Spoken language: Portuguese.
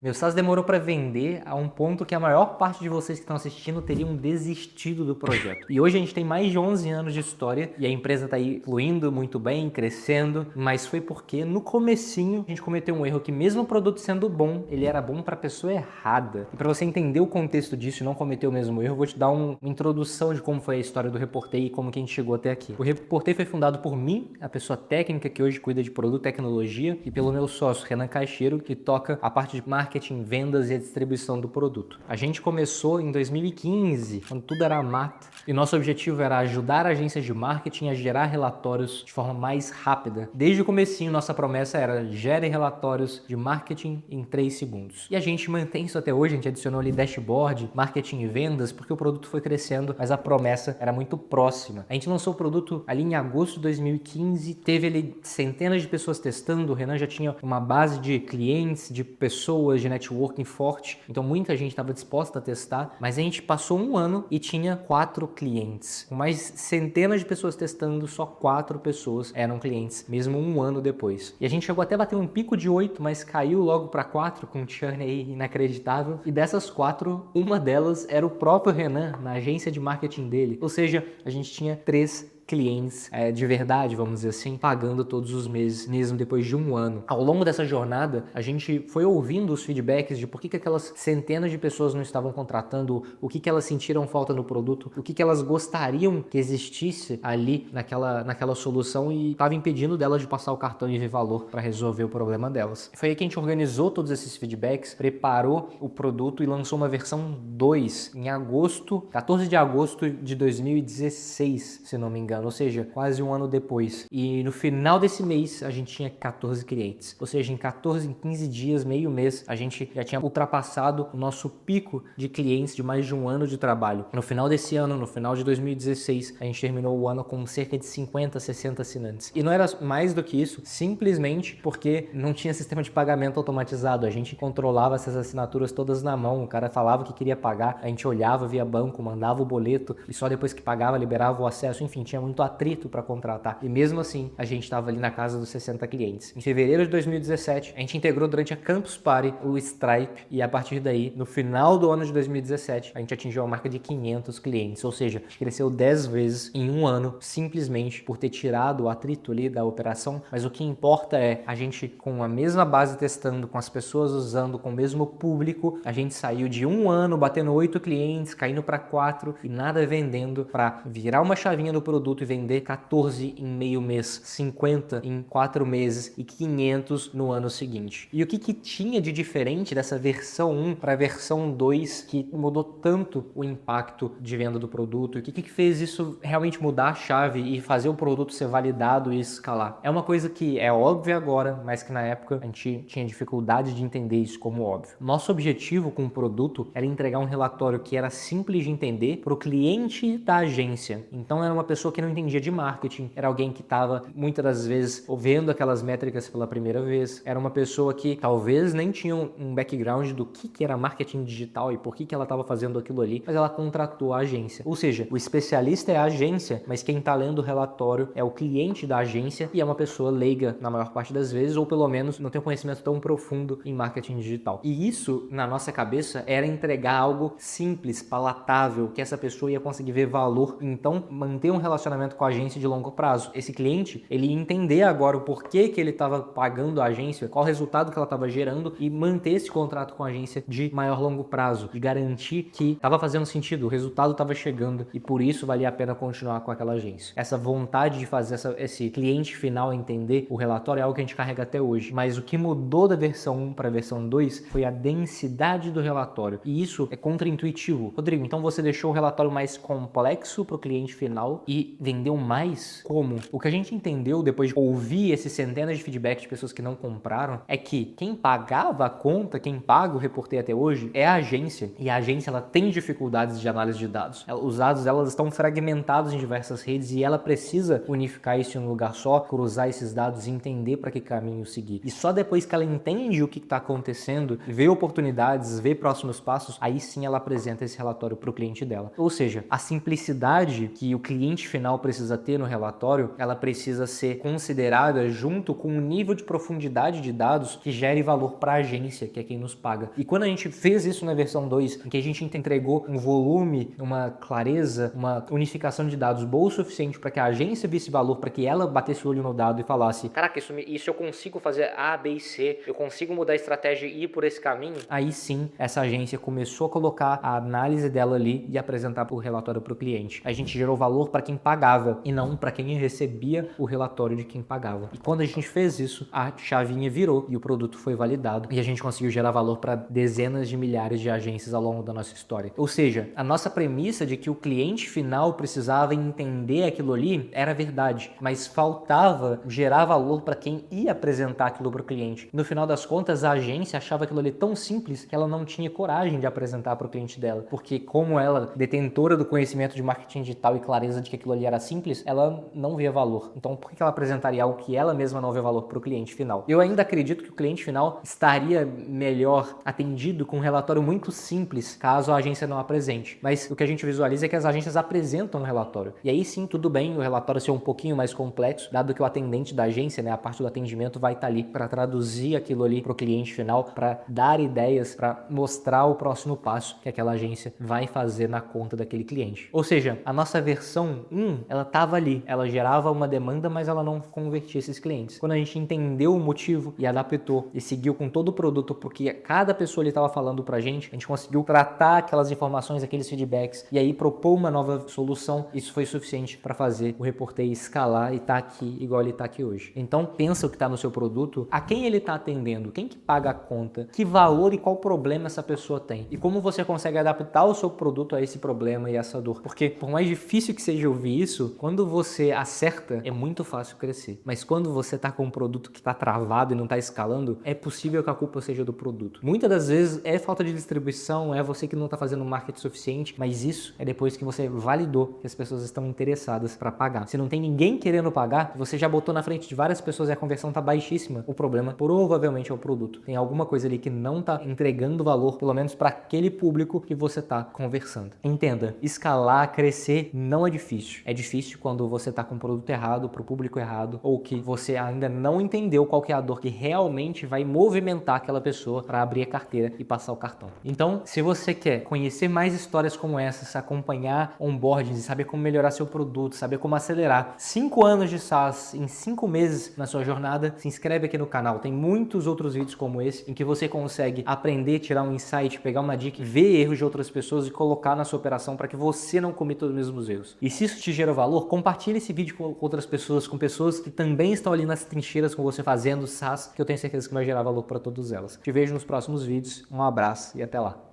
Meu SaaS demorou para vender a um ponto que a maior parte de vocês que estão assistindo teriam desistido do projeto. E hoje a gente tem mais de 11 anos de história e a empresa está aí fluindo muito bem, crescendo, mas foi porque no comecinho a gente cometeu um erro que mesmo o produto sendo bom, ele era bom para a pessoa errada. E para você entender o contexto disso e não cometer o mesmo erro, eu vou te dar uma introdução de como foi a história do Reportei e como que a gente chegou até aqui. O Reportei foi fundado por mim, a pessoa técnica que hoje cuida de produto e tecnologia, e pelo meu sócio, Renan Caixeiro, que toca a parte de marketing, vendas e a distribuição do produto. A gente começou em 2015, quando tudo era mato, e nosso objetivo era ajudar agências de marketing a gerar relatórios de forma mais rápida. Desde o comecinho, nossa promessa era gere relatórios de marketing em 3 segundos. E a gente mantém isso até hoje, a gente adicionou ali dashboard, marketing e vendas, porque o produto foi crescendo, mas a promessa era muito próxima. A gente lançou o produto ali em agosto de 2015, teve ali centenas de pessoas testando, o Renan já tinha uma base de clientes, de pessoas, de networking forte, então muita gente estava disposta a testar, mas a gente passou um ano e tinha 4 clientes. Com mais centenas de pessoas testando, só 4 pessoas eram clientes, mesmo um ano depois. E a gente chegou até a bater um pico de 8, mas caiu logo para 4, com um churn aí inacreditável. E dessas 4, uma delas era o próprio Renan, na agência de marketing dele. Ou seja, a gente tinha 3 clientes de verdade, vamos dizer assim, pagando todos os meses, mesmo depois de um ano. Ao longo dessa jornada, a gente foi ouvindo os feedbacks de por que aquelas centenas de pessoas não estavam contratando, o que elas sentiram falta no produto, o que elas gostariam que existisse ali naquela solução e estava impedindo delas de passar o cartão e ver valor para resolver o problema delas. Foi aí que a gente organizou todos esses feedbacks, preparou o produto e lançou uma versão 2 em agosto, 14 de agosto de 2016, se não me engano. Ou seja, quase um ano depois. E no final desse mês, a gente tinha 14 clientes. Ou seja, em 15 dias, meio mês, a gente já tinha ultrapassado o nosso pico de clientes de mais de um ano de trabalho. No final desse ano, no final de 2016, a gente terminou o ano com cerca de 50, 60 assinantes. E não era mais do que isso, simplesmente porque não tinha sistema de pagamento automatizado. A gente controlava essas assinaturas todas na mão. O cara falava que queria pagar, a gente olhava via banco, mandava o boleto e só depois que pagava, liberava o acesso. Enfim, tinha muito atrito para contratar. E mesmo assim, a gente estava ali na casa dos 60 clientes. Em fevereiro de 2017, a gente integrou durante a Campus Party o Stripe e a partir daí, no final do ano de 2017, a gente atingiu a marca de 500 clientes. Ou seja, cresceu 10 vezes em um ano, simplesmente por ter tirado o atrito ali da operação. Mas o que importa é a gente, com a mesma base testando, com as pessoas usando, com o mesmo público, a gente saiu de um ano batendo 8 clientes, caindo para 4 e nada vendendo, para virar uma chavinha do produto e vender 14 em meio mês, 50 em 4 meses e 500 no ano seguinte. E o que tinha de diferente dessa versão 1 para a versão 2 que mudou tanto o impacto de venda do produto? E o que fez isso realmente mudar a chave e fazer o produto ser validado e escalar? É uma coisa que é óbvia agora, mas que na época a gente tinha dificuldade de entender isso como óbvio. Nosso objetivo com o produto era entregar um relatório que era simples de entender para o cliente da agência. Então era uma pessoa que não entendia de marketing, era alguém que estava muitas das vezes vendo aquelas métricas pela primeira vez, era uma pessoa que talvez nem tinha um background do que era marketing digital e por que ela estava fazendo aquilo ali, mas ela contratou a agência. Ou seja, o especialista é a agência, mas quem está lendo o relatório é o cliente da agência e é uma pessoa leiga na maior parte das vezes, ou pelo menos não tem um conhecimento tão profundo em marketing digital. E isso, na nossa cabeça, era entregar algo simples, palatável, que essa pessoa ia conseguir ver valor, então manter um relacionamento com a agência de longo prazo. Esse cliente, ele ia entender agora o porquê que ele estava pagando a agência, qual o resultado que ela estava gerando e manter esse contrato com a agência de maior longo prazo, de garantir que estava fazendo sentido, o resultado estava chegando e por isso valia a pena continuar com aquela agência. Essa vontade de fazer esse cliente final entender o relatório é algo que a gente carrega até hoje, mas o que mudou da versão 1 para a versão 2 foi a densidade do relatório e isso é contraintuitivo. Rodrigo, então você deixou o relatório mais complexo para o cliente final e vendeu mais? Como? O que a gente entendeu depois de ouvir esses centenas de feedbacks de pessoas que não compraram é que quem pagava a conta, quem paga o Reportei até hoje é a agência, e a agência ela tem dificuldades de análise de dados. Os dados elas estão fragmentados em diversas redes e ela precisa unificar isso em um lugar só, cruzar esses dados e entender para que caminho seguir. E só depois que ela entende o que está acontecendo, vê oportunidades, vê próximos passos, aí sim ela apresenta esse relatório para o cliente dela. Ou seja, a simplicidade que o cliente final final precisa ter no relatório, ela precisa ser considerada junto com um nível de profundidade de dados que gere valor para a agência, que é quem nos paga. E quando a gente fez isso na versão 2, em que a gente entregou um volume, uma clareza, uma unificação de dados boa o suficiente para que a agência visse valor, para que ela batesse o olho no dado e falasse: caraca, isso eu consigo fazer A, B e C, eu consigo mudar a estratégia e ir por esse caminho. Aí sim, essa agência começou a colocar a análise dela ali e apresentar o relatório para o cliente. A gente gerou valor para quem pagava e não para quem recebia o relatório de quem pagava. E quando a gente fez isso, a chavinha virou e o produto foi validado e a gente conseguiu gerar valor para dezenas de milhares de agências ao longo da nossa história. Ou seja, a nossa premissa de que o cliente final precisava entender aquilo ali era verdade, mas faltava gerar valor para quem ia apresentar aquilo para o cliente. No final das contas, a agência achava aquilo ali tão simples que ela não tinha coragem de apresentar para o cliente dela, porque como ela, detentora do conhecimento de marketing digital e clareza de que aquilo ali era simples, ela não via valor. Então, por que ela apresentaria algo que ela mesma não vê valor para o cliente final? Eu ainda acredito que o cliente final estaria melhor atendido com um relatório muito simples, caso a agência não apresente. Mas o que a gente visualiza é que as agências apresentam um relatório. E aí sim, tudo bem o relatório ser um pouquinho mais complexo, dado que o atendente da agência, né, a parte do atendimento vai estar ali para traduzir aquilo ali para o cliente final, para dar ideias, para mostrar o próximo passo que aquela agência vai fazer na conta daquele cliente. Ou seja, a nossa versão 1, ela estava ali, ela gerava uma demanda, mas ela não convertia esses clientes. Quando a gente entendeu o motivo e adaptou e seguiu com todo o produto porque cada pessoa ali estava falando pra gente, a gente conseguiu tratar aquelas informações, aqueles feedbacks e aí propor uma nova solução. Isso foi suficiente para fazer o Reportei escalar e estar aqui igual ele está aqui hoje. Então pensa o que está no seu produto, a quem ele está atendendo, quem que paga a conta, que valor e qual problema essa pessoa tem e como você consegue adaptar o seu produto a esse problema e essa dor. Porque por mais difícil que seja ouvir isso, quando você acerta é muito fácil crescer, mas quando você está com um produto que está travado e não está escalando, é possível que a culpa seja do produto. Muitas das vezes é falta de distribuição, é você que não está fazendo marketing suficiente, mas isso é depois que você validou que as pessoas estão interessadas para pagar. Se não tem ninguém querendo pagar, você já botou na frente de várias pessoas e a conversão está baixíssima, o problema provavelmente é o produto. Tem alguma coisa ali que não está entregando valor, pelo menos para aquele público que você está conversando. Entenda, escalar, crescer não é difícil. É difícil quando você está com o produto errado, para o público errado, ou que você ainda não entendeu qual que é a dor que realmente vai movimentar aquela pessoa para abrir a carteira e passar o cartão. Então, se você quer conhecer mais histórias como essas, acompanhar onboardings e saber como melhorar seu produto, saber como acelerar 5 anos de SaaS em 5 meses na sua jornada, se inscreve aqui no canal. Tem muitos outros vídeos como esse em que você consegue aprender, tirar um insight, pegar uma dica, ver erros de outras pessoas e colocar na sua operação para que você não cometa os mesmos erros. E se isso te gera valor, compartilhe esse vídeo com outras pessoas, com pessoas que também estão ali nas trincheiras com você fazendo SaaS, que eu tenho certeza que vai gerar valor para todas elas. Te vejo nos próximos vídeos. Um abraço e até lá.